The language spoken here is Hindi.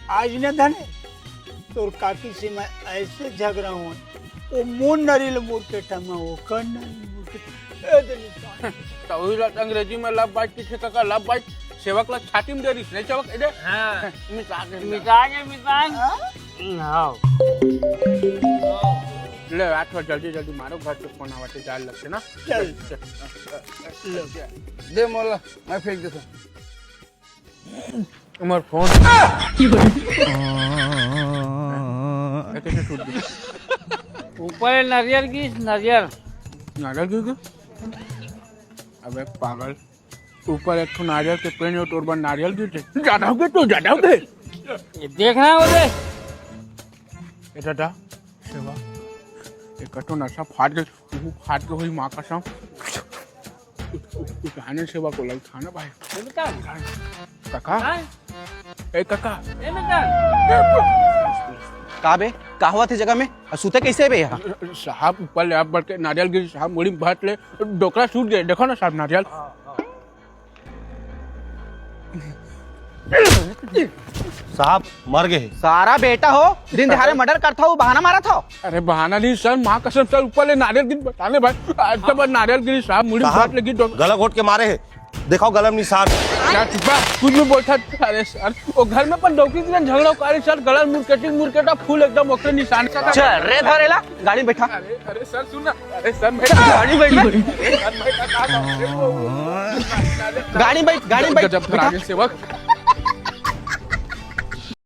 आज न धने तोर काकी से मैं ऐसे झगड़ा हूँ वो मुन नरील मुर्केटा में वो कन मुर्केटा अंग्रेजी में लव बाइट की काका लव बाइट सेवकला छाती में दे रही नहीं सेवक इधर हाँ मिटागे ले रात को जल्दी जल्दी मारो घर से फोन आवाते जाल लगते ना चल दे मोला मैं फेंक देता उमर फोन कैसे छूट गई ऊपर नारियल की नारियल नारियल क्यों अबे पागल ऊपर एक तो नारियल के पेड़ और बन नारियल गिरते ज्यादा हो गए तो ज्यादा हो गए ये देखना है उधर ये दादा सेवा एक कटो नशा फाट के हुई माँ का शाम उठाने सेवा को लग खाना भाई काका ए काका कहा बे कहा हुआ थे जगह में सूते कैसे बे यहाँ साहब ऊपर ले आप बढ़ के नारियल गिरी साहब मुड़ी भाट ले डोकरा छूट गए देखो ना साहब नारियल साहब मर गए सारा बेटा हो दिन दिहाड़े मर्डर करता हो बहाना मारा था अरे बहाना नहीं सर माँ कसम सर ऊपर ले नारियल गिरी बताने भाई आज तक नारियल गिरी साहब मुड़ी भाट लगी गला घोट के मारे है देखो गलम निशान क्या चिपा कुछ भी बोलता अरे सर वो घर में पर डॉक्टर के झगड़ा करे सर गला मुर्केटा फूल एकदम ओकरे निशान का चल रे धरेला गाड़ी में बैठा अरे सर सुन अरे सर गाड़ी में बैठ गाड़ी में बैठ गजब सेवक